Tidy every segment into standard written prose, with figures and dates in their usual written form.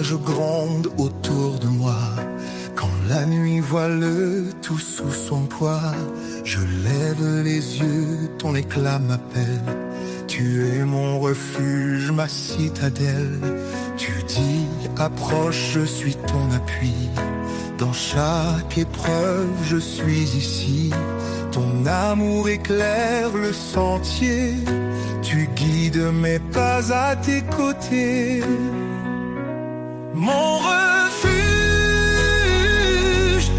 orages grondent autour de moi. Quand la nuit voile tout sous son poids, je lève les yeux, ton éclat m'appelle. Tu es mon refuge, ma citadelle. Tu dis, approche, je suis ton appui. Dans chaque épreuve, je suis ici. Ton amour éclaire le sentier. Tu guides mes pas à tes côtés. Mon refuge,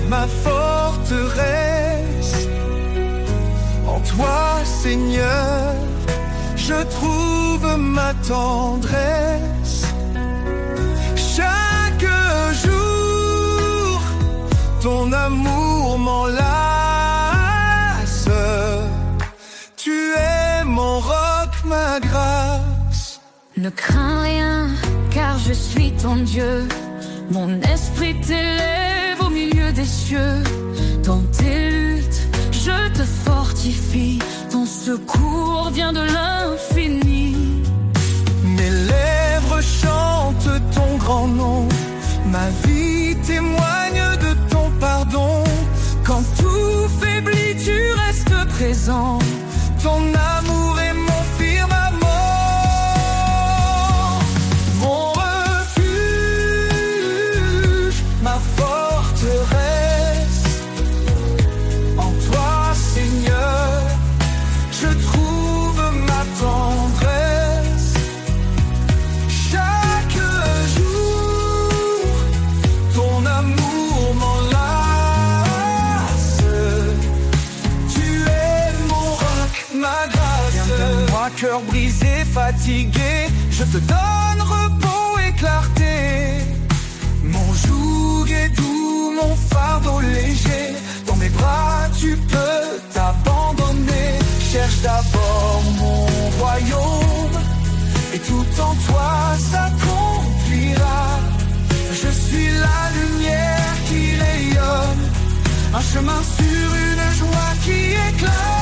ma forteresse. En toi, Seigneur, je trouve ma tendresse. Chaque jour, ton amour m'enlace. Tu es mon roc, ma grâce. Ne crains rien, car je suis ton Dieu. Mon esprit t'élève au milieu des cieux. Dans tes luttes, je te fortifie. Ton secours vient de l'infini. Mes lèvres chantent ton grand nom. Ma vie témoigne de ton pardon. Quand tout faiblit, tu restes présent. Ton amour est mon firmament. Mon refuge, ma forteresse. En toi, Seigneur, je trouve ma tendresse. Chaque jour, ton amour m'enlace. Tu es mon roc, ma grâce. Viens de moi, cœur brisé, fatigué, je te donne repos et clarté. Mon joug est doux, mon fardeau léger. Dans mes bras, tu peux t'abandonner. Cherche d'abord mon royaume, et tout en toi s'accomplira. Je suis la lumière qui rayonne, un chemin sur une joie qui éclate.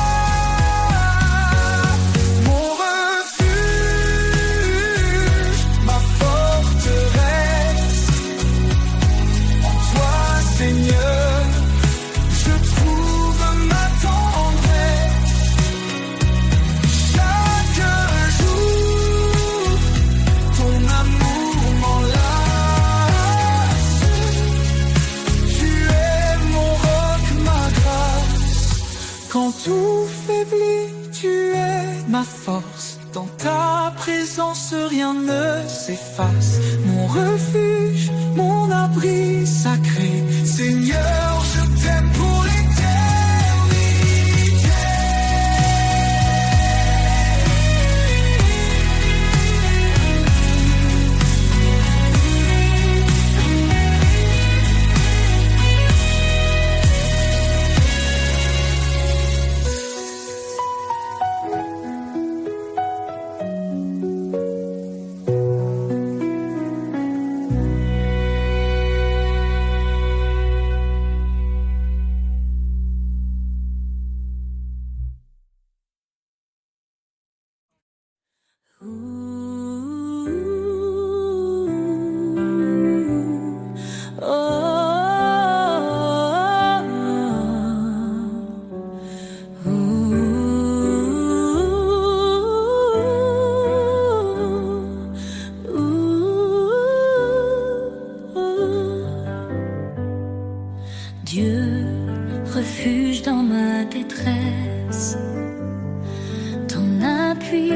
Mon refuge, ma forteresse. En toi, Seigneur, je trouve ma tendresse. Chaque jour, ton amour m'enlace. Tu es mon roc, ma grâce. Quand tout faiblit, tu es ma force. Dans ta présence, rien ne s'efface. Mon refuge, mon abri sacré. Seigneur, je t'aime pour l'éternité. Dieu, refuge dans ma détresse. Ton appui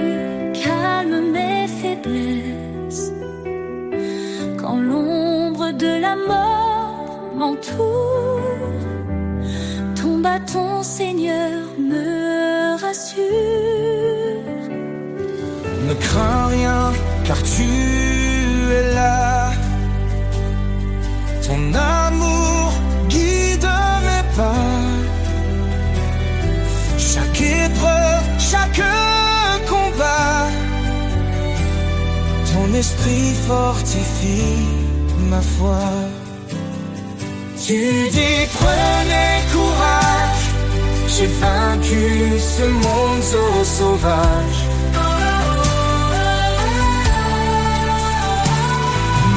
calme mes faiblesses. Quand l'ombre de la mort m'entoure, ton bâton, Seigneur, me rassure. Ne crains rien, car tu es là. Ton amour guide mes pas. Chaque épreuve, chaque combat, ton esprit fortifie ma foi. Tu dis prenez courage, j'ai vaincu ce monde sauvage.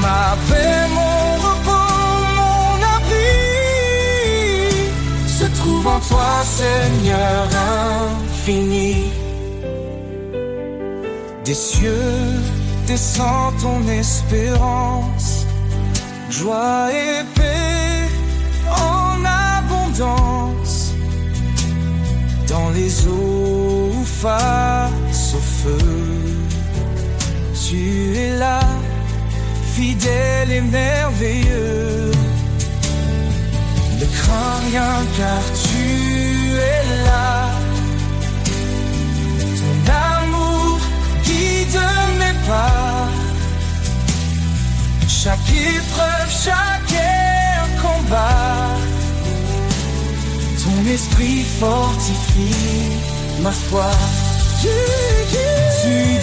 Ma paix, mon repos, mon abri se trouve en toi, Seigneur infini. Des cieux descend ton espérance, joie et paix en abondance. Dans les eaux face au feu, tu es là, fidèle et merveilleux. Ne crains rien car tu es là. Ton amour guide mes pas. Chaque épreuve, chaque combat, ton esprit fortifie ma foi. Tu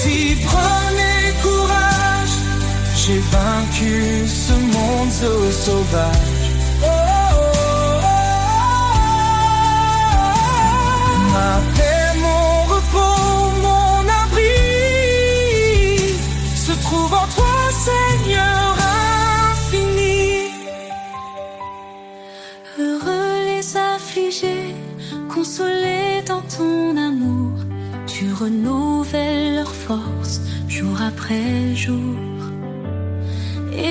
dis prenez courage, j'ai vaincu ce monde sauvage. Ma paix, mon repos, mon abri se trouve en toi, Seigneur infini. Heureux les affligés, consolés dans ton amour, tu renouvelles leur force jour après jour.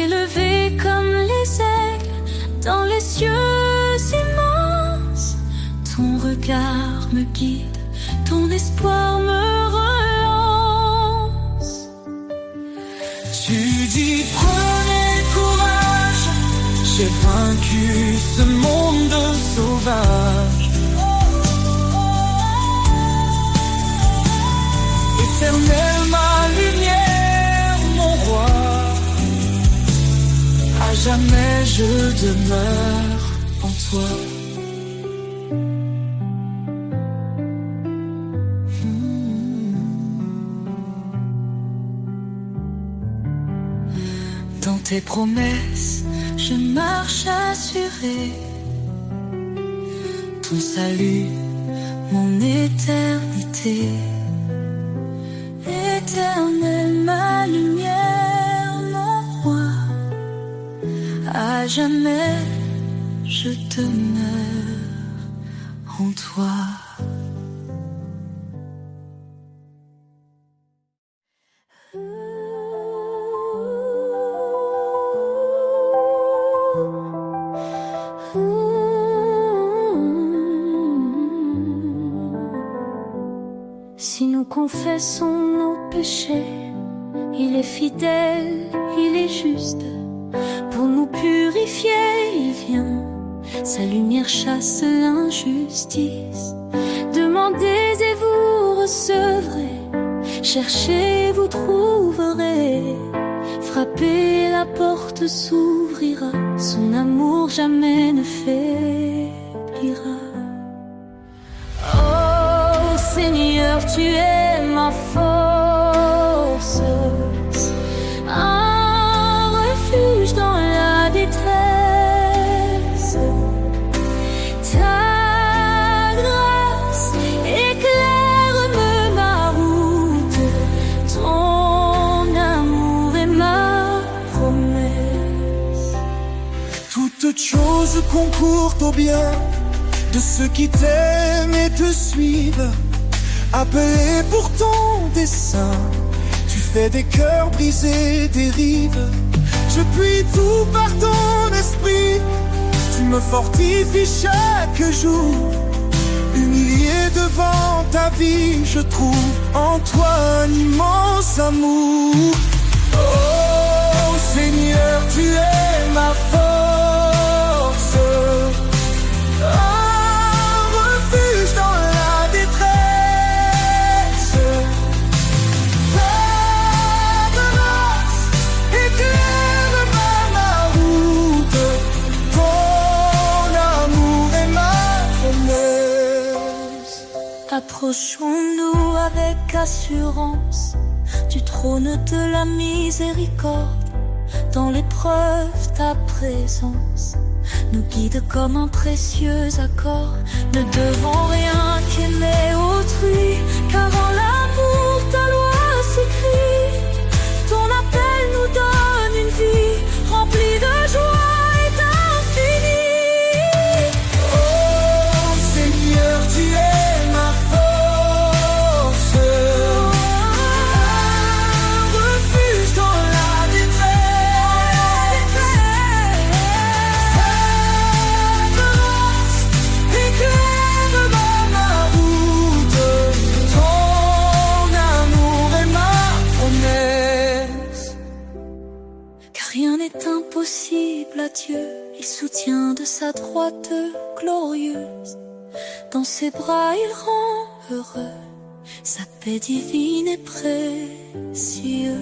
Élevés comme les aigles dans les cieux immenses, ton regard me guide, ton espoir me relance. Tu dis prenez courage, j'ai vaincu ce monde sauvage. Éternel, ma lumière, mon roi, à jamais je demeure en toi. Dans tes promesses, je marche assurée. Ton salut, mon éternité. Éternel, ma lumière, mon roi, à jamais je demeure en toi. Si nous confessons nos péchés, il est fidèle, il est juste. Pour nous purifier, il vient. Sa lumière chasse l'injustice. Demandez et vous recevrez. Cherchez, vous trouverez. Frappez, la porte s'ouvrira. Son amour jamais ne faiblira. Seigneur, tu es ma force, un refuge dans la détresse. Ta grâce éclaire ma route, ton amour est ma promesse. Toutes choses concourent au bien de ceux qui t'aiment et te suivent. Appelé pour ton dessein, tu fais des cœurs brisés dérives. Je puis tout par ton esprit, tu me fortifies chaque jour. Humilié devant ta vie, je trouve en toi un immense amour. Oh Seigneur, tu es ma force, un refuge dans la détresse. Approchons-nous avec assurance du trône de la miséricorde. Dans l'épreuve, ta présence nous guide comme un précieux accord. Ne devons rien qu'aimer autrui, car en l'amour ta loi s'écrit. Ton appel nous donne une vie Dieu, il soutient de sa droite glorieuse. Dans ses bras il rend heureux, sa paix divine est précieuse.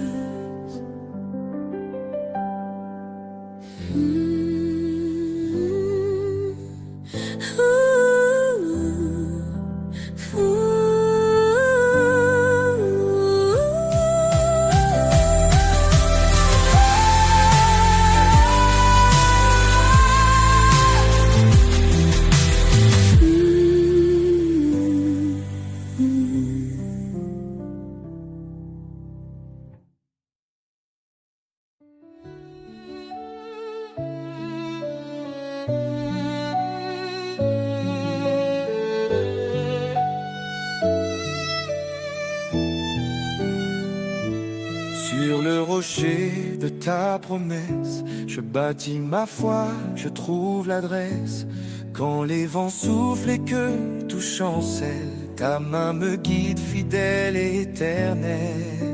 Sur le rocher de ta promesse, je bâtis ma foi, je trouve l'adresse. Quand les vents soufflent et que tout chancelle, ta main me guide fidèle et éternelle.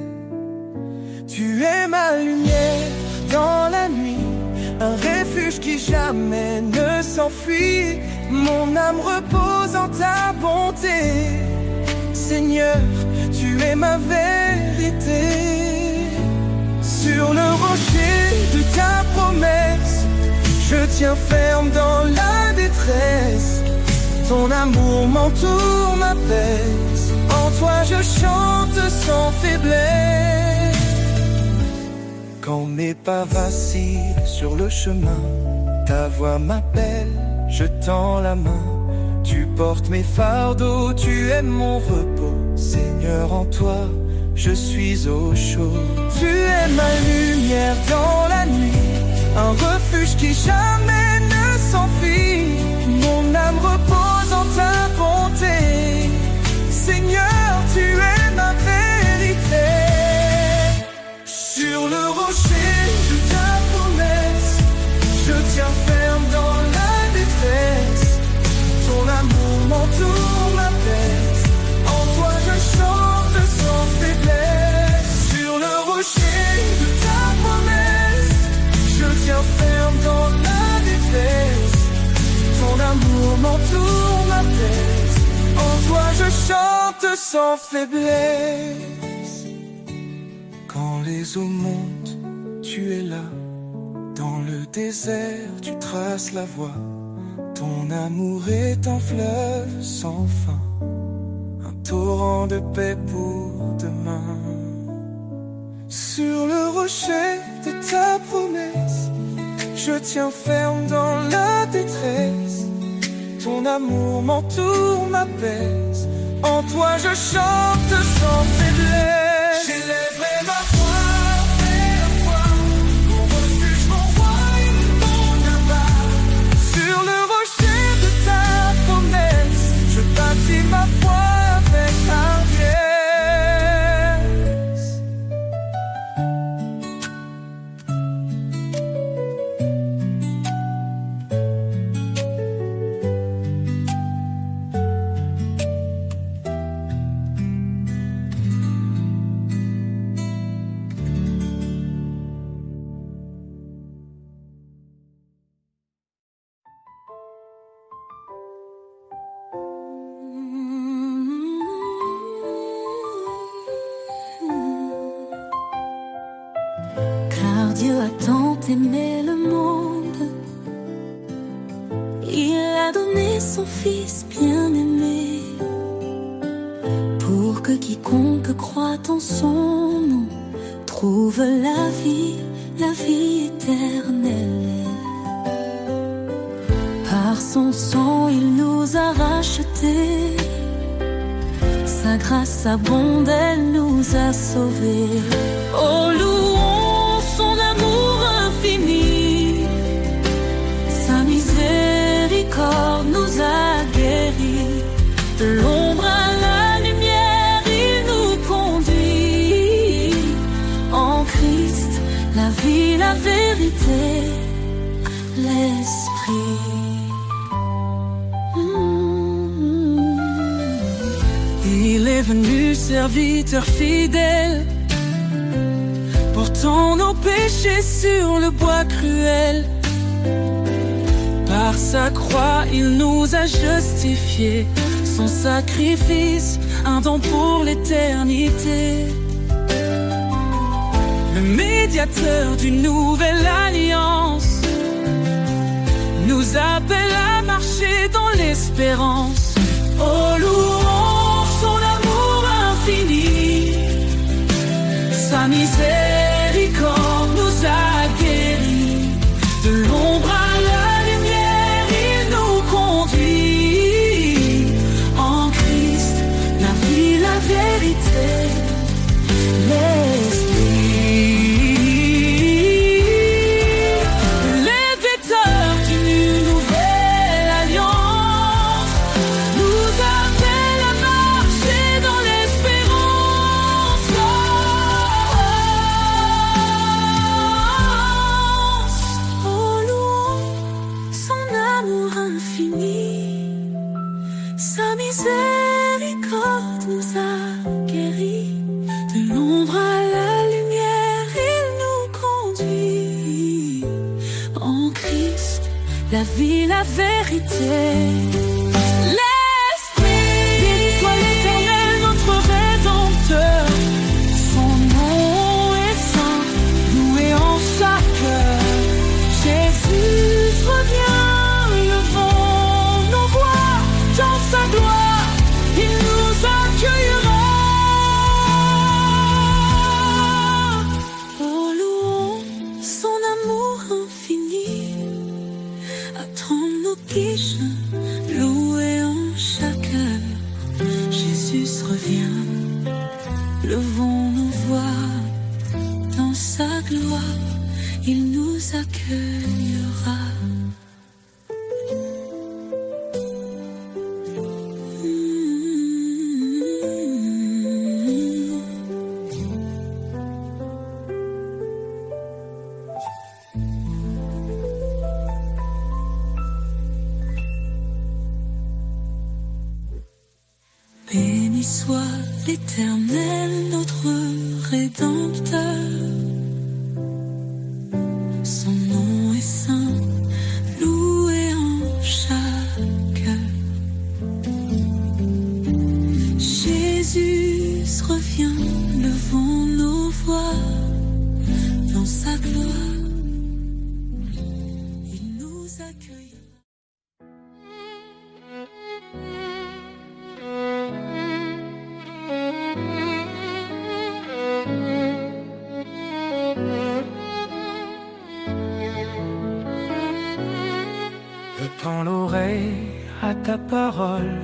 Tu es ma lumière dans la nuit, un refuge qui jamais ne s'enfuit. Mon âme repose en ta bonté. Seigneur, tu es ma vérité. Sur le rocher de ta promesse, je tiens ferme dans la détresse. Ton amour m'entoure, m'apaise. En toi je chante sans faiblesse. Quand mes pas vacillent sur le chemin, ta voix m'appelle, je tends la main. Tu portes mes fardeaux, tu es mon repos. Seigneur, en toi je suis au chaud. Tu es ma lumière dans la nuit, un refuge qui jamais ne s'enfuit. Mon âme repose en ta bonté. Seigneur, tu es ma vérité. Sur le rocher de ta promesse, je tiens ferme dans la détresse. Ton amour m'entoure, m'apaise. En toi je chante sans faiblesse. Sur le rocher de ta promesse, je tiens ferme dans la détresse. Ton amour m'entoure, m'apaise. En toi je chante sans faiblesse. Quand les eaux montent, tu es là. Dans le désert, tu traces la voie. Ton amour est un fleuve sans fin, un torrent de paix pour demain. Sur le rocher de ta promesse, je tiens ferme dans la détresse. Ton amour m'entoure, m'apaise. En toi je chante sans faiblesse. J'élèverai ma voix vers toi, mon refuge, mon roi et mon abat. Sur le rocher de ta promesse, je bâtis ma foi avec hardiesse. Dieu a tant aimé le monde, il a donné son Fils bien-aimé, pour que quiconque croit en son nom trouve la vie éternelle. Par son sang il nous a rachetés, sa grâce abonde, elle nous a sauvés. Oh, louons son amour infini, sa miséricorde nous a guéris. De l'ombre à la lumière, il nous conduit. En Christ, la vie, la vérité, l'esprit. Il est venu serviteur fidèle, portant nos péchés sur le bois cruel. Par sa croix, il nous a justifiés. Son sacrifice, un don pour l'éternité. Le médiateur d'une nouvelle alliance nous appelle à marcher dans l'espérance. Oh, louons son amour infini, sa miséricorde nous a guéris. De l'ombre à la lumière, il nous conduit. En Christ, la vie, la vérité, sa miséricorde nous a guéris. De l'ombre à la lumière, il nous conduit. En Christ, la vie, la vérité, l'Esprit. Béni soit l'Éternel, notre Rédempteur. Son nom est saint, loué en chaque heure. Jésus revient. Sa gloire, il nous accueillera. Oh, louons son amour infini. Attends nos guiches, loué en chaque heure. Jésus revient, levons nos voix. Dans sa gloire, il nous accueillera. Béni soit l'Éternel, notre Rédempteur. Son nom est saint, loué en chaque heure. Jésus revient, levons nos voix. Dans sa gloire, il nous accueille. Je tends l'oreille à ta parole,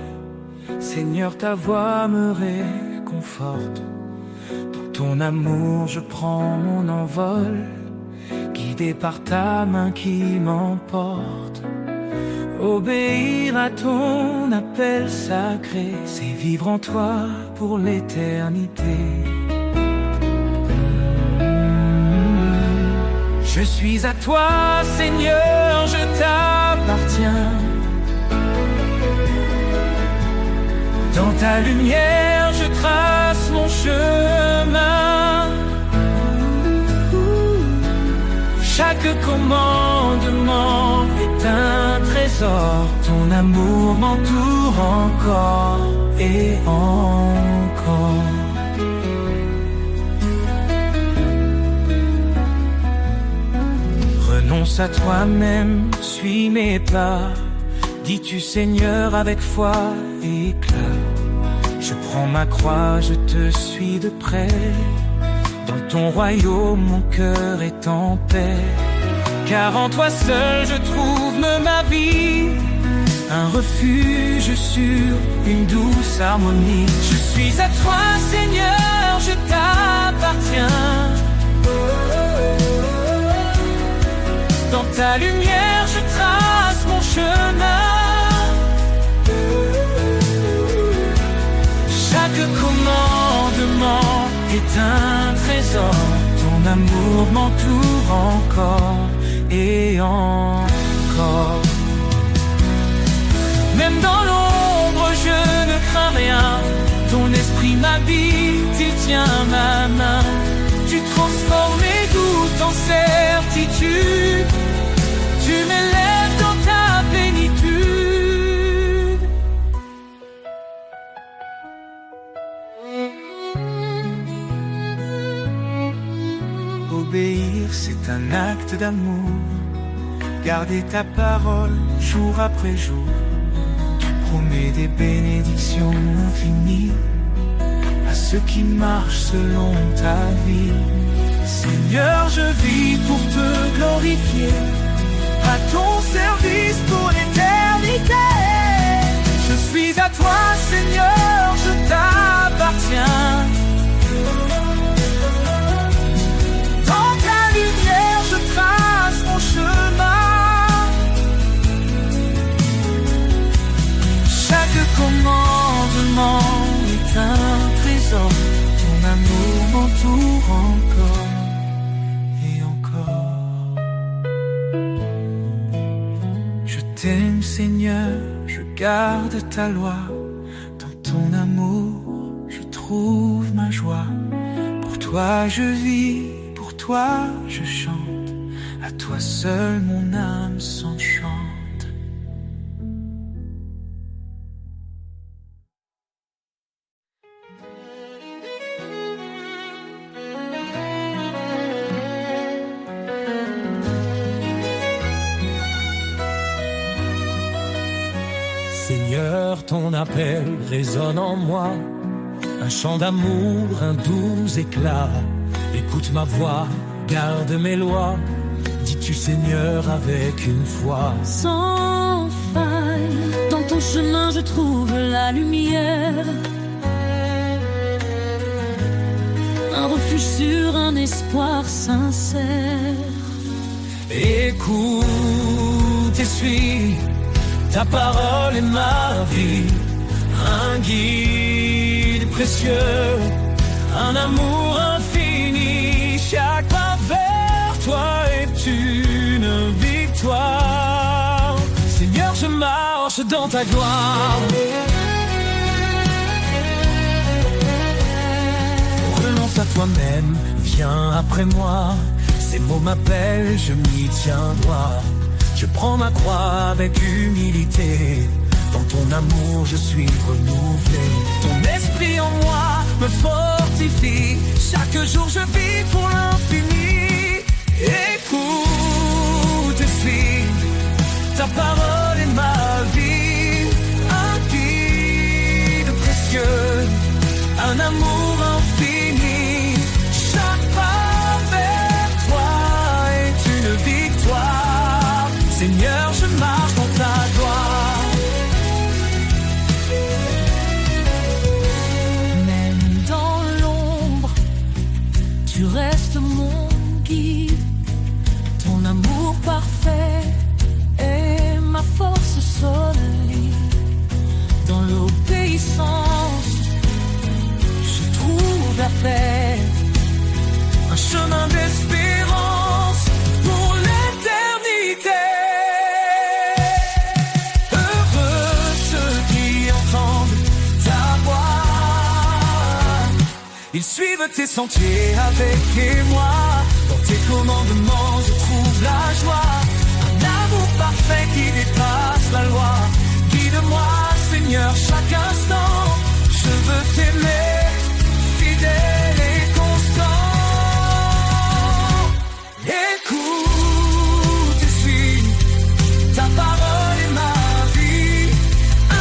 Seigneur, ta voix me réconforte. Dans ton amour je prends mon envol, guidé par ta main qui m'emporte. Obéir à ton appel sacré, c'est vivre en toi pour l'éternité. Je suis à toi, Seigneur, je t'appartiens. Dans ta lumière, je trace mon chemin. Chaque commandement est un trésor. Ton amour m'entoure encore et encore. Renonce à toi-même, suis mes pas. Dis-tu Seigneur avec foi et éclat. Je prends ma croix, je te suis de près. Dans ton royaume, mon cœur est en paix. Car en toi seul je trouve ma vie, un refuge sur une douce harmonie. Je suis à toi Seigneur, je t'appartiens. Dans ta lumière je trace mon chemin. Chaque commandement est un trésor. Ton amour m'entoure encore et encore. Même dans l'ombre je ne crains rien. Ton esprit m'habite, il tient ma main. Tu transformes mes doutes en certitude. Tu T'obéir, c'est un acte d'amour. Garder ta parole jour après jour. Tu promets des bénédictions infinies à ceux qui marchent selon ta vie. Seigneur, je vis pour te glorifier, à ton service pour l'éternité. Je suis à toi, Seigneur, je t'appartiens. Dans ta lumière, je trace mon chemin. Chaque commandement est un trésor. Ton amour m'entoure encore et encore. Je t'aime, Seigneur, je garde ta loi. Dans ton amour, je trouve ma joie. Pour toi je vis, pour toi je chante. À toi seul mon âme s'enchante. Seigneur, ton appel résonne en moi, un chant d'amour, un doux éclat. Écoute ma voix, garde mes lois, dis-tu Seigneur avec une foi. Sans faille, dans ton chemin je trouve la lumière. Un refuge sûr, un espoir sincère. Écoute et suis, ta parole est ma vie, un guide précieux, un amour infini. Chaque pas vers toi est une victoire. Seigneur, je marche dans ta gloire. Renonce à toi-même, viens après moi. Ces mots m'appellent, je m'y tiens droit. Je prends ma croix avec humilité. Dans ton amour je suis renouvelé. Ton esprit en moi me fortifie. Chaque jour je vis pour l'infini. Écoute et suis, ta parole est ma vie. Un guide précieux, un amour infini. Chaque pas vers toi est une victoire. Seigneur, je marche dans ta gloire. Même dans l'ombre, tu restes mon guide. Ton amour parfait est ma force solide. Dans l'obéissance, je trouve la paix. Un chemin d'espérance pour l'éternité. Ils suivent tes sentiers avec moi. Dans tes commandements je trouve la joie. Un amour parfait qui dépasse la loi. Guide-moi Seigneur chaque instant. Je veux t'aimer, fidèle et constant. Écoute et suis, ta parole est ma vie.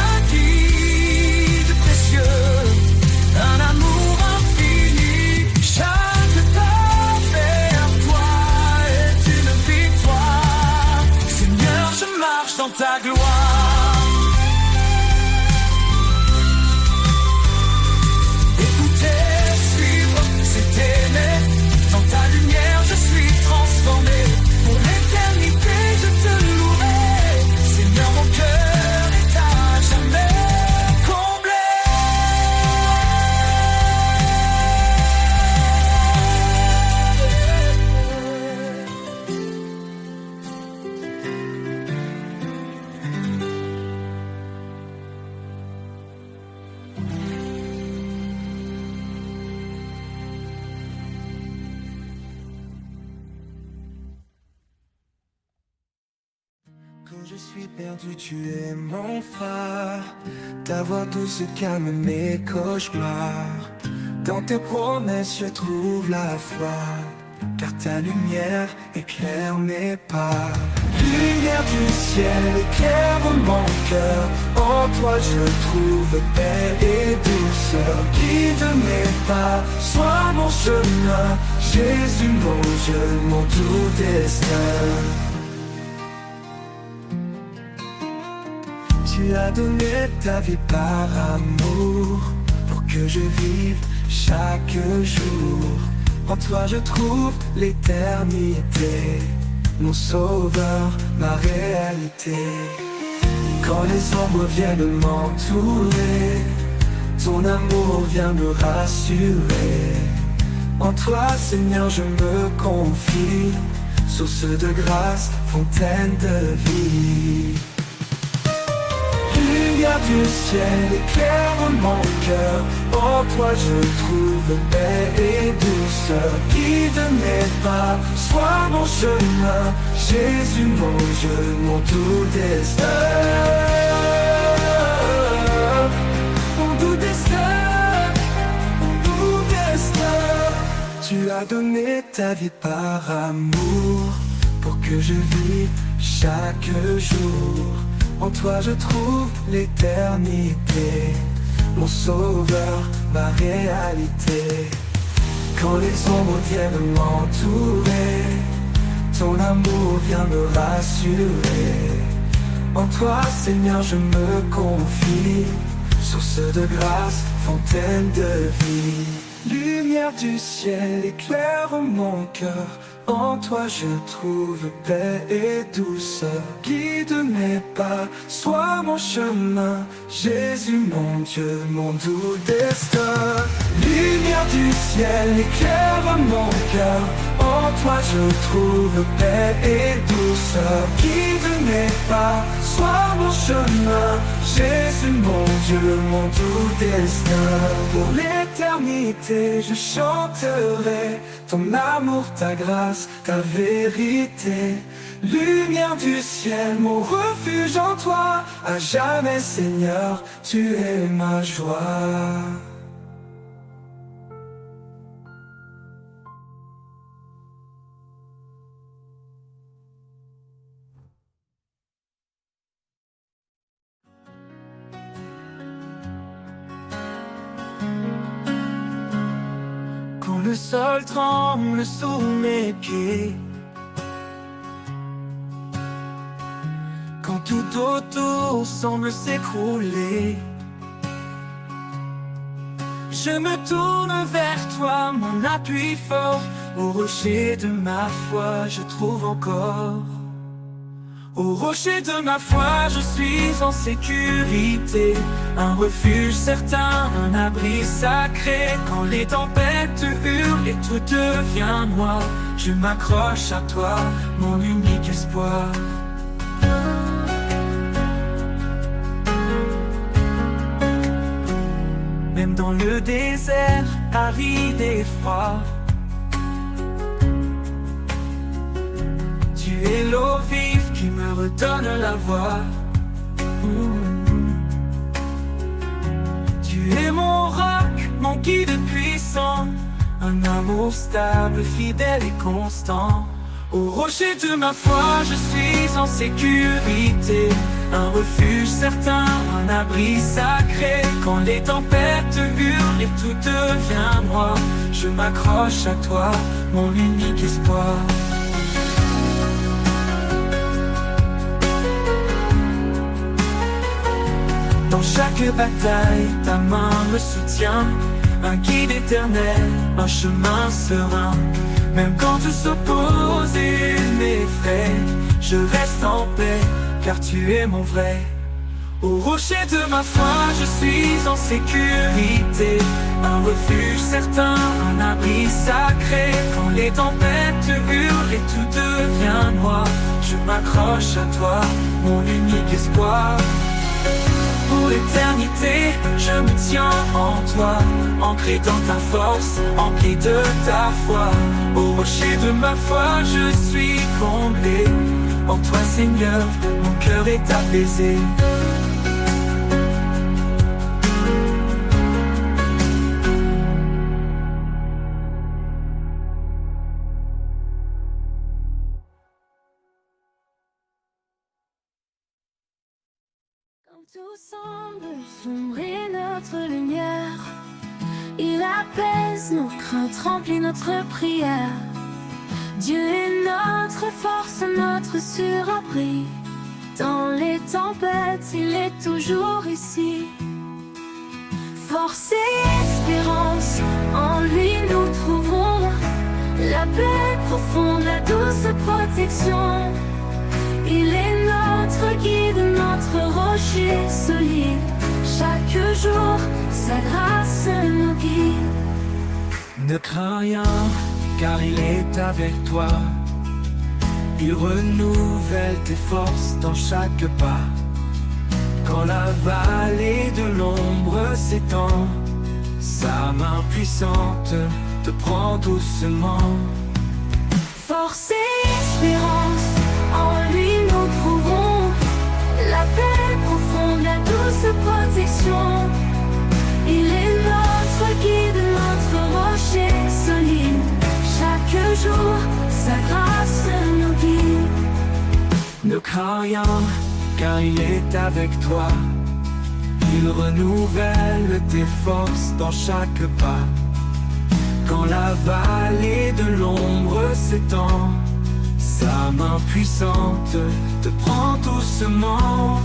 Un guide précieux, un amour infini. Chaque pas vers toi est une victoire. Seigneur, je marche dans ta gloire. Écouter, suivre, c'est aimer. Dans ta lumière, je suis transformé. Pour l'éternité, je te louerai. Seigneur, mon cœur est à jamais comblé. Quand je suis perdu, tu es mon phare. Ta voix douce calme mes cauchemars. Dans tes promesses, je trouve la foi. car ta lumière éclaire mes pas. Lumière du ciel, éclaire mon cœur. En toi je trouve paix et douceur. Guide mes pas, sois mon chemin. Jésus mon Dieu, mon doux destin. Tu as donné ta vie par amour, pour que je vive chaque jour. En toi je trouve l'éternité, mon sauveur, ma réalité. Quand les ombres viennent m'entourer, ton amour vient me rassurer. En toi Seigneur je me confie, source de grâce, fontaine de vie. Lumière du ciel, éclaire mon cœur. En toi je trouve paix et douceur. Guide mes pas, sois mon chemin. Jésus mon Dieu, mon doux destin. Mon doux destin, mon doux destin. Tu as donné ta vie par amour, pour que je vive chaque jour. En toi je trouve l'éternité, mon sauveur, ma réalité. Quand les ombres viennent m'entourer, ton amour vient me rassurer. En toi Seigneur je me confie, source de grâce, fontaine de vie. Lumière du ciel, éclaire mon cœur. En toi je trouve paix et douceur. Guide mes pas, sois mon chemin. Jésus mon Dieu, mon doux destin. Lumière du ciel, éclaire mon cœur. En toi je trouve paix et douceur. Guide mes pas, sois mon chemin. Jésus mon Dieu, mon doux destin. Pour l'éternité je chanterai ton amour, ta grâce, ta vérité. Lumière du ciel, mon refuge en toi. À jamais Seigneur, tu es ma joie. Quand le sol tremble sous mes pieds, quand tout autour semble s'écrouler, je me tourne vers toi, mon appui fort. Au rocher de ma foi, je trouve encore. Au rocher de ma foi, je suis en sécurité. Un refuge certain, un abri sacré. Quand les tempêtes hurlent et tout devient noir, je m'accroche à toi, mon unique espoir. Même dans le désert, aride et froid, tu es l'eau vive qui me redonne la voix. Tu es mon roc, mon guide puissant, un amour stable, fidèle et constant. Au rocher de ma foi, je suis en sécurité. Un refuge certain, un abri sacré. Quand les tempêtes hurlent et tout devient noir, je m'accroche à toi, mon unique espoir. Dans chaque bataille, ta main me soutient. Un guide éternel, un chemin serein. Même quand tout s'oppose et m'effraie, je reste en paix, car tu es mon vrai. Au rocher de ma foi, je suis en sécurité. Un refuge certain, un abri sacré. Quand les tempêtes hurlent et tout devient noir, je m'accroche à toi, mon unique espoir. Pour l'éternité, je me tiens en toi, ancré dans ta force, empli de ta foi. Au rocher de ma foi, je suis comblé. En toi Seigneur, mon cœur est apaisé. Tout semble sombrer notre lumière. Il apaise nos craintes, remplit notre prière. Dieu est notre force, notre surabri. Dans les tempêtes, il est toujours ici. Force et espérance, en lui nous trouvons la paix profonde, la douce protection. Il est notre guide, notre rocher solide. Chaque jour, sa grâce nous guide. Ne crains rien, car il est avec toi. Il renouvelle tes forces dans chaque pas. Quand la vallée de l'ombre s'étend, sa main puissante te prend doucement. Force et espérance, en lui nous trouvons la paix profonde, la douce protection. Il est notre guide, notre rocher solide. Chaque jour, sa grâce nous guide. Ne crains rien, car il est avec toi. Il renouvelle tes forces dans chaque pas. Quand la vallée de l'ombre s'étend, sa main puissante te prend doucement.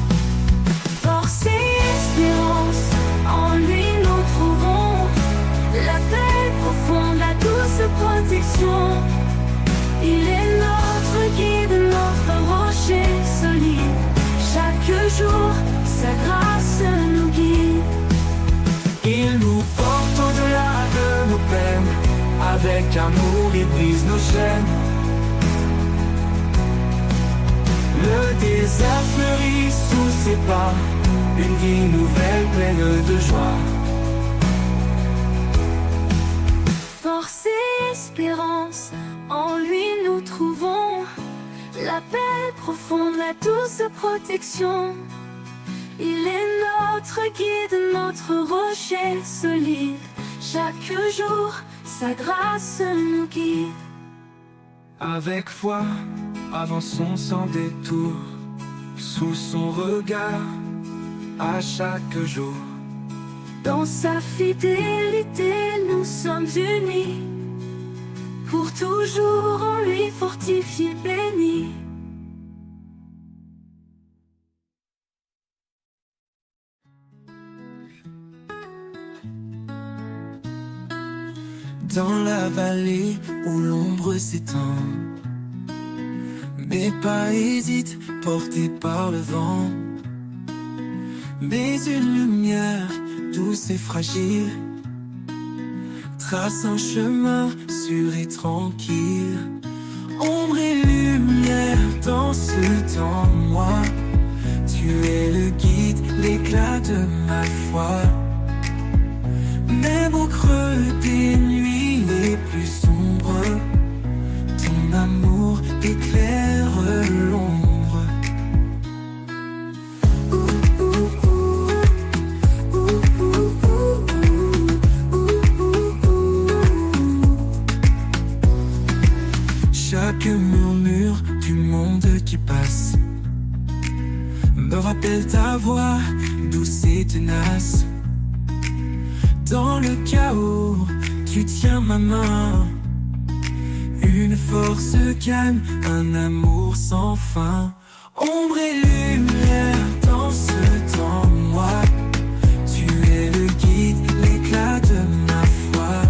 Force et espérance, en lui nous trouvons la paix profonde, la douce protection. Il est notre guide, notre rocher solide. Chaque jour, sa grâce nous guide. Il nous porte au-delà de nos peines. Avec amour, il brise nos chaînes. Le désert fleurit sous ses pas. Une vie nouvelle pleine de joie. Force et espérance, en lui nous trouvons la paix profonde, la douce protection. Il est notre guide, notre rocher solide. Chaque jour, sa grâce nous guide. Avec foi, avançons sans détour, sous son regard, à chaque jour. Dans sa fidélité, nous sommes unis. Pour toujours, en lui fortifié, béni. Dans la vallée où l'ombre s'étend, mes pas hésitent, portés par le vent. Mais une lumière douce et fragile trace un chemin sûr et tranquille. Ombre et lumière dans ce temps, moi, tu es le guide, l'éclat de ma foi. Même au creux des nuits les plus sombres, ton amour éclaire l'ombre. Chaque murmure du monde qui passe me rappelle ta voix douce et tenace. Dans le chaos, tu tiens ma main. Une force calme, un amour sans fin. Ombre et lumière dans ce temps, moi, tu es le guide, l'éclat de ma foi.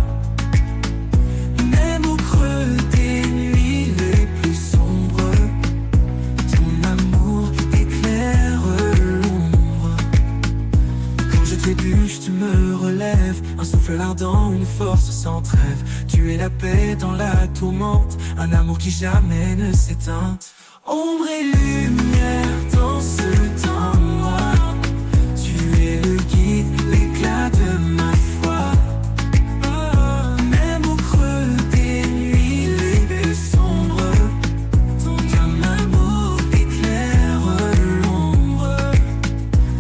Même au creux des nuits les plus sombres, ton amour éclaire l'ombre. Quand je trébuche, tu me relèves. Un souffle ardent, une force sans trêve. Tu es la paix dans la tourmente, un amour qui jamais ne s'éteint. Ombre et lumière dans ce temps noir, tu es le guide, l'éclat de ma foi. Même au creux des nuits les plus sombres, ton amour éclaire l'ombre.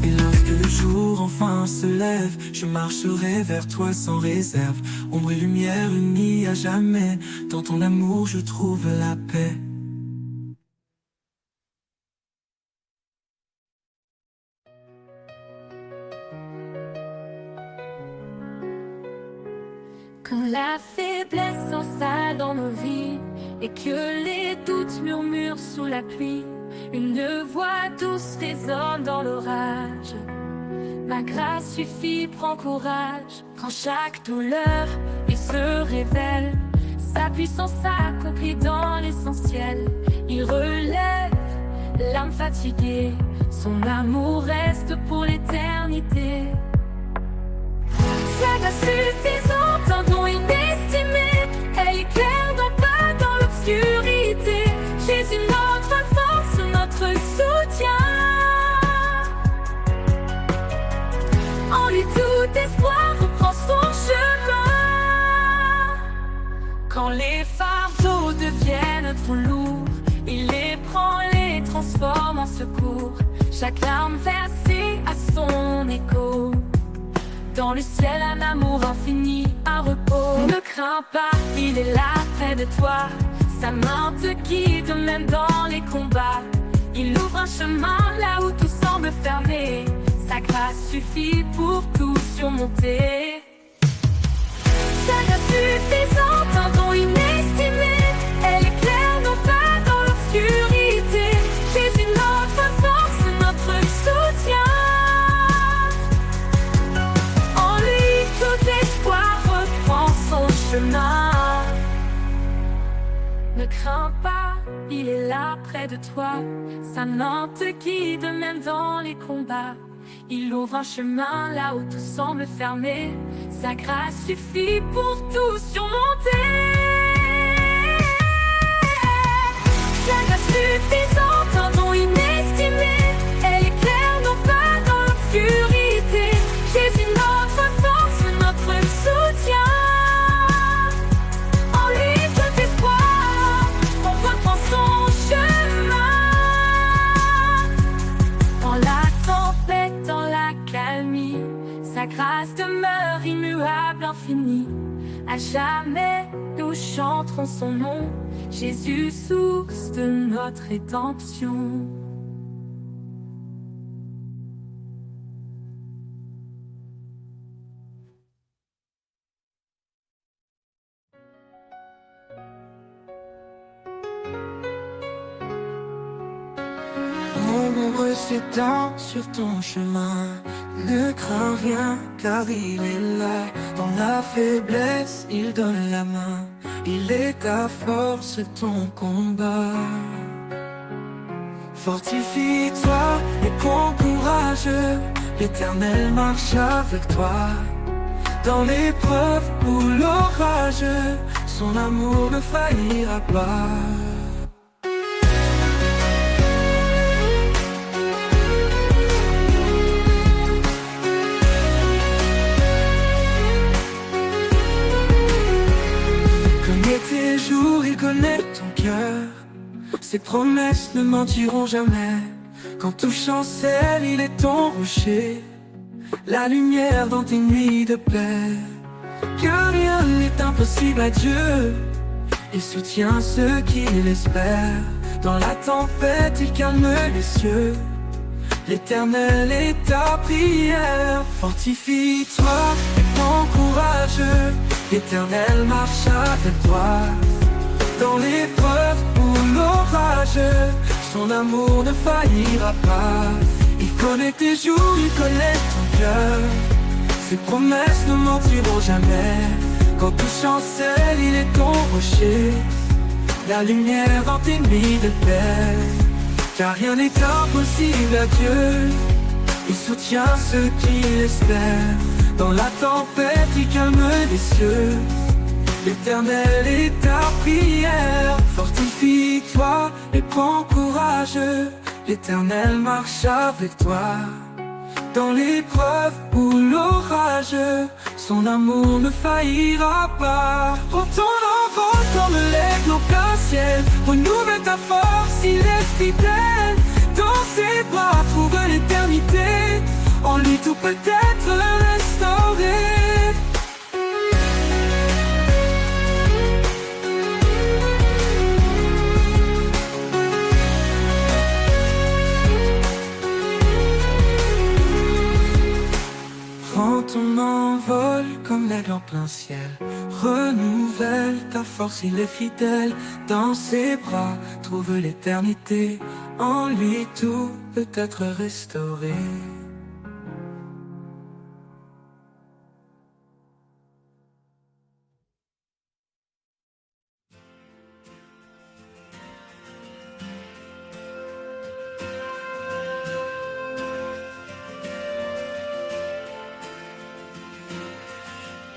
Et lorsque le jour enfin se lève, je marcherai vers toi sans réserve. Ombre et lumière unies à jamais, dans ton amour je trouve la paix. Quand la faiblesse s'installe dans nos vies et que les doutes murmurent sous la pluie, une voix douce résonne dans l'orage. Ma grâce suffit, prends courage. Quand chaque douleur il se révèle, sa puissance s'accomplit dans l'essentiel. Il relève l'âme fatiguée, son amour reste pour l'éternité. Sa grâce suffisante, un don inestimé, elle éclaire nos pas dans l'obscurité. Jésus, notre force, notre soutien. En lui tout espoir reprend son chemin. Quand les fardeaux deviennent trop lourds, il les prend, les transforme en secours. Chaque larme versée a son écho. Dans le ciel un amour infini, un repos. Ne crains pas, il est là près de toi. Sa main te guide même dans les combats. Il ouvre un chemin là où tout semble fermé. Sa grâce suffit pour tout surmonter. Sa grâce suffisante, un don inestimé, elle éclaire nos pas dans l'obscurité. Jésus, notre force, notre soutien. En lui, tout espoir reprend son chemin. Ne crains pas, il est là près de toi. Sa main te guide même dans les combats. Il ouvre un chemin là où tout semble fermé. Sa grâce suffit pour tout surmonter. Sa grâce suffisante, un don inestimé, elle éclaire nos pas dans l'obscurité. Jésus, notre force, notre soutien. En lui tout espoir, on reprend son chemin. Dans la tempête, dans la calmie, sa grâce demeure immuable, infinie. À jamais nous chanterons son nom, Jésus, source de notre rédemption. Ombre s'étend sur ton chemin. Ne crains rien car il est là. Dans la faiblesse, il donne la main. Il est ta force, ton combat. Fortifie-toi et prends courage. L'Éternel marche avec toi. Dans l'épreuve ou l'orage, son amour ne faillira pas. Tes jours, il connaît ton cœur. Ses promesses ne mentiront jamais. Quand tout chancelle, il est ton rocher. La lumière dans tes nuits de paix. Car rien n'est impossible à Dieu. Il soutient ceux qui l'espèrent. Dans la tempête, il calme les cieux. L'Éternel est ta prière. Fortifie-toi et prends courage. L'Éternel marche avec toi. Dans l'épreuve ou l'orage, son amour ne faillira pas. Il connaît tes jours, il connaît ton cœur. Ses promesses ne mentiront jamais. Quand tout chancelle, il est ton rocher. La lumière dans tes nuits de paix. Car rien n'est impossible à Dieu. Il soutient ceux qui l'espèrent. Dans la tempête, il calme les cieux. L'Éternel est ta prière. Fortifie-toi et prends courage. L'Éternel marche avec toi. Dans l'épreuve ou l'orage, son amour ne faillira pas. Prends ton envol comme l'aigle au plein ciel. Renouvelle ta force, il est fidèle. Dans ses bras trouve l'éternité. En lui tout peut être restauré. Prends ton envol comme aigle en plein ciel. Renouvelle ta force, il est fidèle. Dans ses bras, trouve l'éternité. En lui, tout peut être restauré.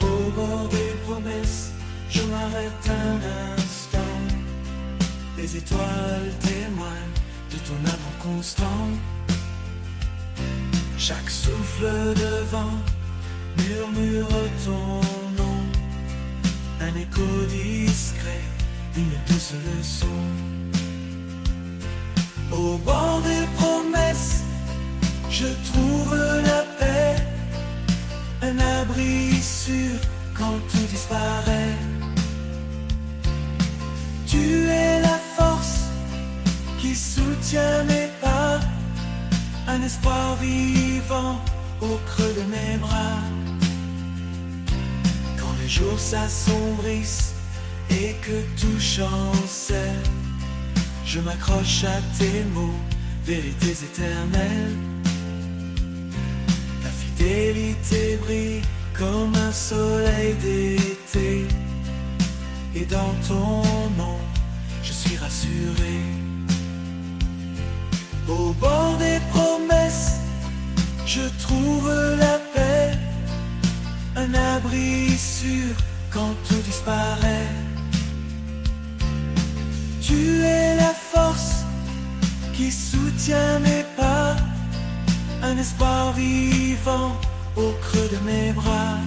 Au bord des promesses, je m'arrête un instant. Les étoiles témoignent de ton amour constant. Chaque souffle de vent murmure ton nom. Un écho discret, une douce leçon. Au bord des promesses, je trouve la paix. Un abri sûr quand tout disparaît. Tu es la force qui soutient mes pas. Un espoir vivant au creux de mes bras. Quand les jours s'assombrissent et que tout chancelle, je m'accroche à tes mots, vérités éternelles. Ta fidélité brille comme un soleil d'été. Et dans ton nom, je suis rassuré. Au bord des promesses, je trouve la paix. Un abri sûr quand tout disparaît. Tu es la force qui soutient mes pas. Un espoir vivant au creux de mes bras.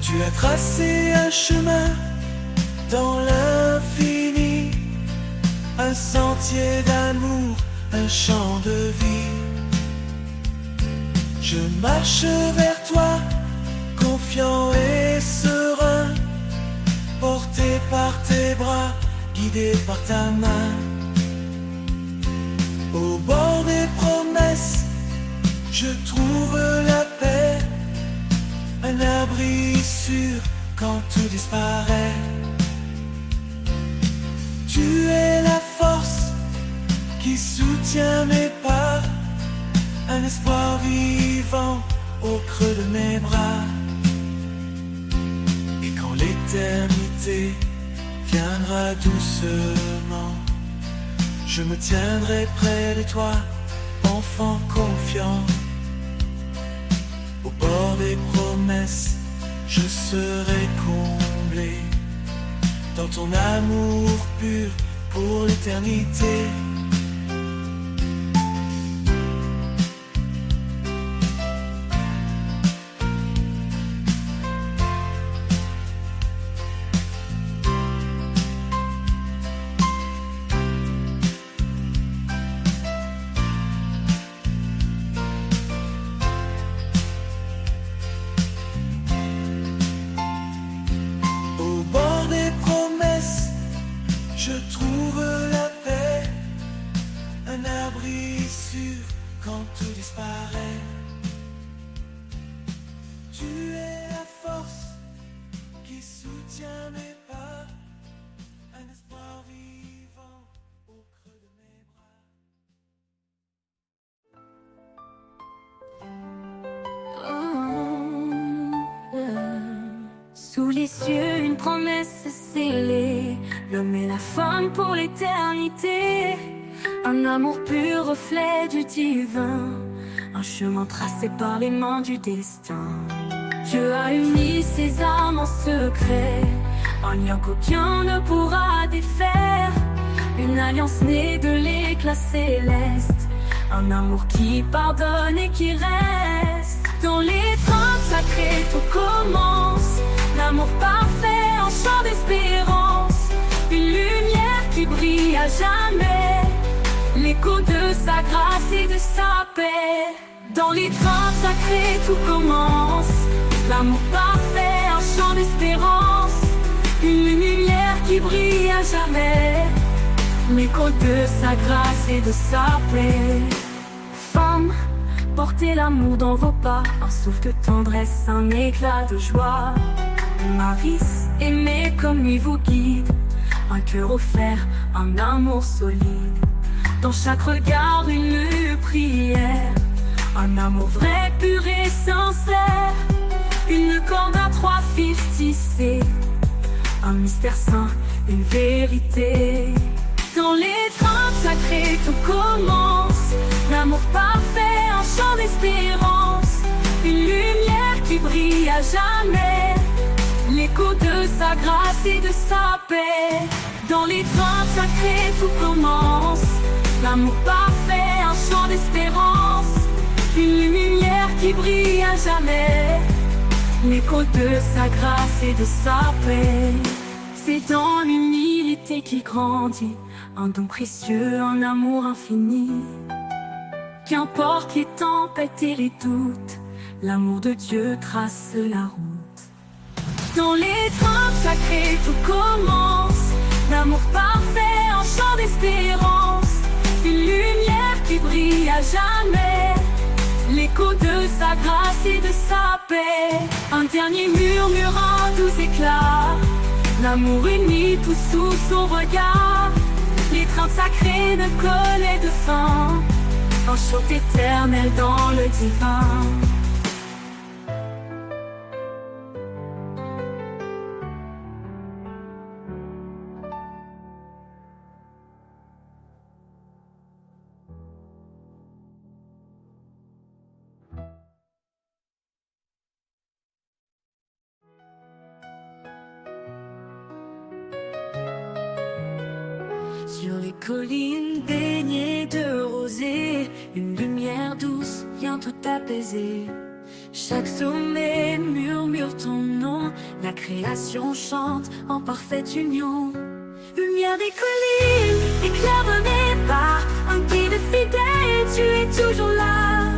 Tu as tracé un chemin dans l'infini, un sentier d'amour, un champ de vie. Je marche vers toi, confiant et serein, porté par tes bras, guidé par ta main. Au bord des promesses, je trouve la paix. Un abri sûr quand tout disparaît. Tu es la force qui soutient mes pas. Un espoir vivant au creux de mes bras. Et quand l'éternité viendra doucement, je me tiendrai près de toi, enfant confiant. Au bord des promesses, je serai comblé dans ton amour pur pour l'éternité. Je trouve la paix, un abri sûr quand tout disparaît. Tu es la force qui soutient mes pas, un espoir vivant au creux de mes bras. Sous les cieux, une promesse scellée. L'homme et la femme pour l'éternité. Un amour pur, reflet du divin. Un chemin tracé par les mains du destin. Dieu a uni ses âmes en secret. Un lien qu'aucun ne pourra défaire. Une alliance née de l'éclat céleste. Un amour qui pardonne et qui reste. Dans l'étreinte sacrée tout commence. L'amour parfait, un chant d'espérance. Une lumière qui brille à jamais, l'écho de sa grâce et de sa paix. Dans les trains sacrés tout commence, l'amour parfait, un chant d'espérance, une lumière qui brille à jamais, l'écho de sa grâce et de sa paix. Femme, portez l'amour dans vos pas, un souffle de tendresse, un éclat de joie. Marie, aimez comme lui vous guide, un cœur offert, un amour solide. Dans chaque regard une prière, un amour vrai, pur et sincère. Une corde à 3 fils tissés, un mystère saint, une vérité. Dans les trains sacrés tout commence, l'amour parfait, un chant d'espérance, une lumière qui brille à jamais, l'écho de sa grâce et de sa paix. Dans les trains sacrés tout commence, l'amour parfait, un chant d'espérance, une lumière qui brille à jamais, l'écho de sa grâce et de sa paix. C'est dans l'humilité qu'il grandit, un don précieux, un amour infini. Qu'importe les tempêtes et les doutes, l'amour de Dieu trace la route. Dans les trains sacrés tout commence, l'amour parfait, un chant d'espérance, une lumière qui brille à jamais, l'écho de sa grâce et de sa paix. Un dernier murmure, un doux éclat, l'amour uni tout sous son regard. L'étreinte sacrée ne connaît de fin, un chant éternel dans le divin. Sur les collines baignées de rosée, une lumière douce vient tout apaiser. Chaque sommet murmure ton nom, la création chante en parfaite union. Lumière des collines, éclair de mes pas, un guide fidèle, tu es toujours là.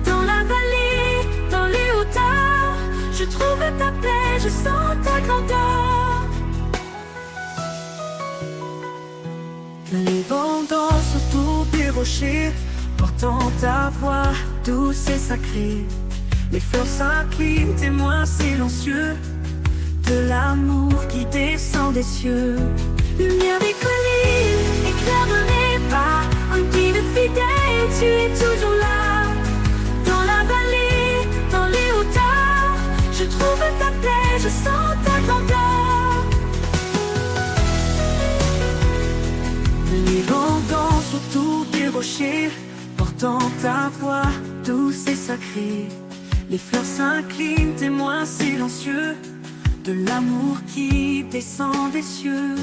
Dans la vallée, dans les hauteurs, je trouve ta paix, je sens ta grandeur. Les vents dansent autour des rochers, portant ta voix douce et sacrée. Les fleurs s'inclinent, témoins silencieux de l'amour qui descend des cieux. Lumière des collines, éclair de mes pas, un guide fidèle, tu es toujours là. Dans la vallée, dans les hauteurs, je trouve ta paix, je sens ta grandeur. Les vents dansent autour des rochers, portant ta voix douce et sacrée. Les fleurs s'inclinent, témoins silencieux de l'amour qui descend des cieux.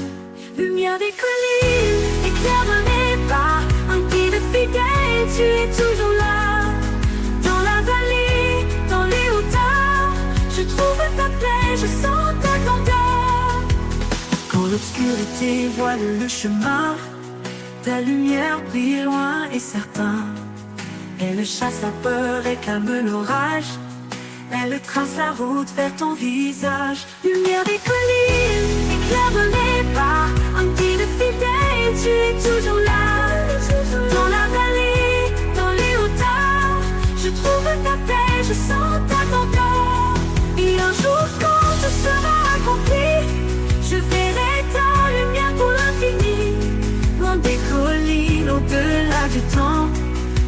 Lumière des collines, éclair de mes pas, un guide fidèle, tu es toujours là. Dans la vallée, dans les hauteurs, je trouve ta paix, je sens ta grandeur. Quand l'obscurité voile le chemin, ta lumière brille loin et certain. Elle chasse la peur et calme l'orage, elle trace la route vers ton visage. Lumière des collines, éclair de mes pas, un guide fidèle, tu es toujours là. Dans la vallée, dans les hauteurs, je trouve ta paix, je sens ta grandeur. Et un jour quand tout sera accompli, je verrai ta lumière pour l'infini. Loin des collines, au-delà du temps,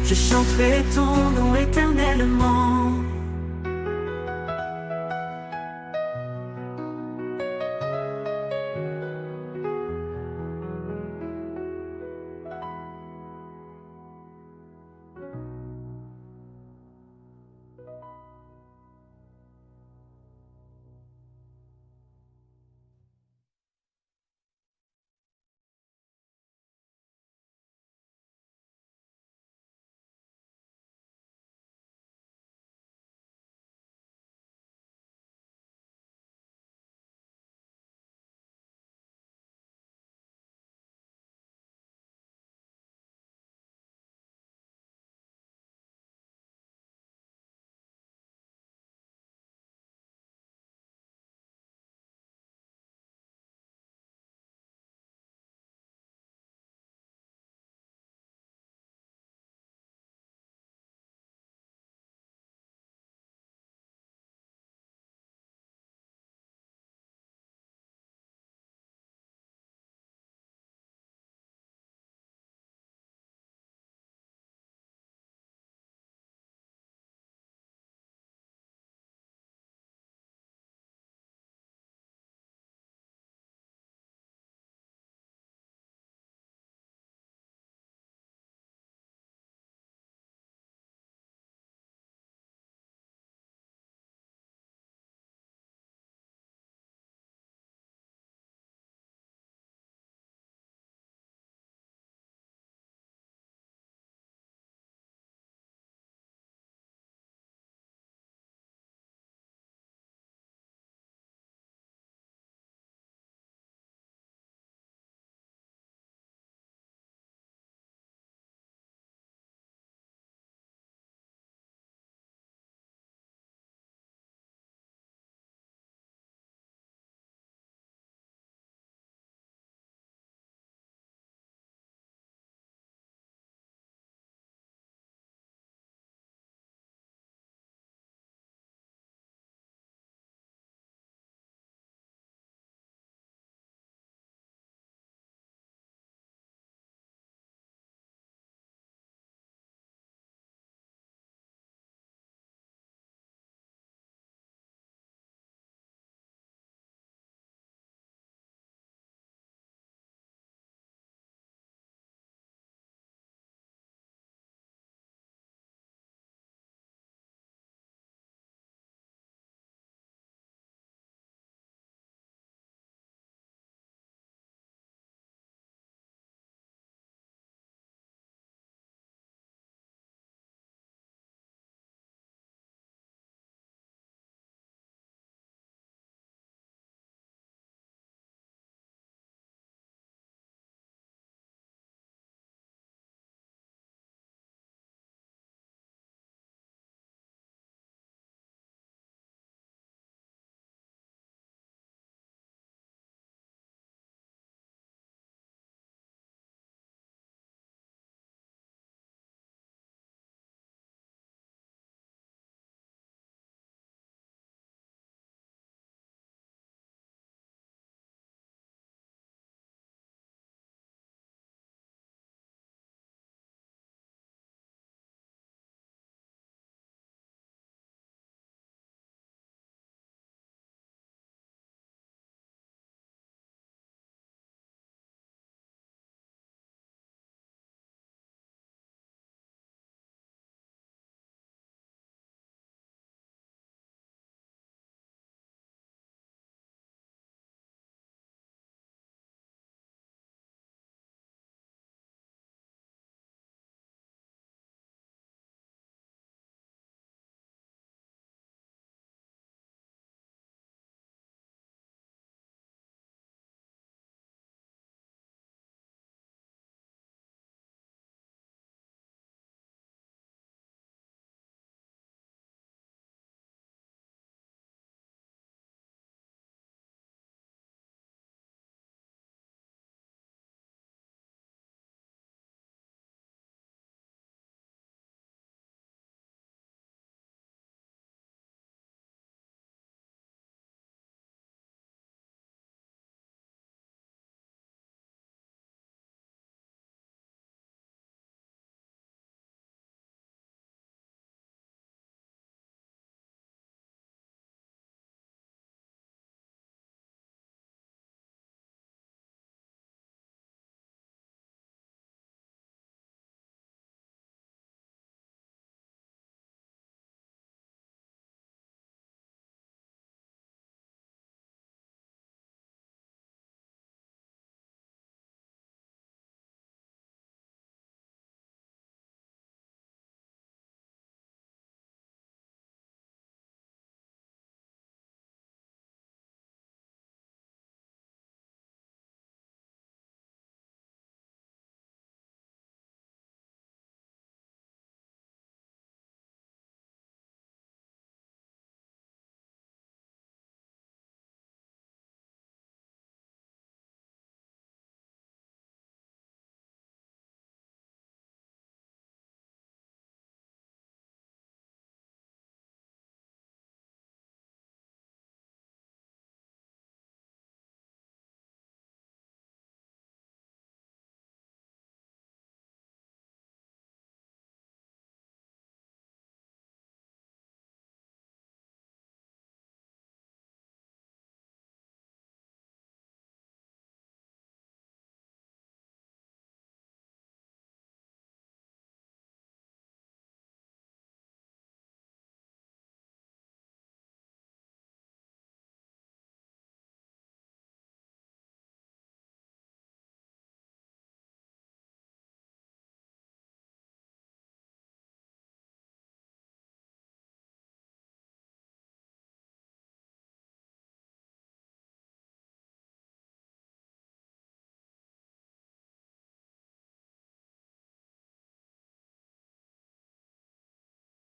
je chanterai ton nom éternellement.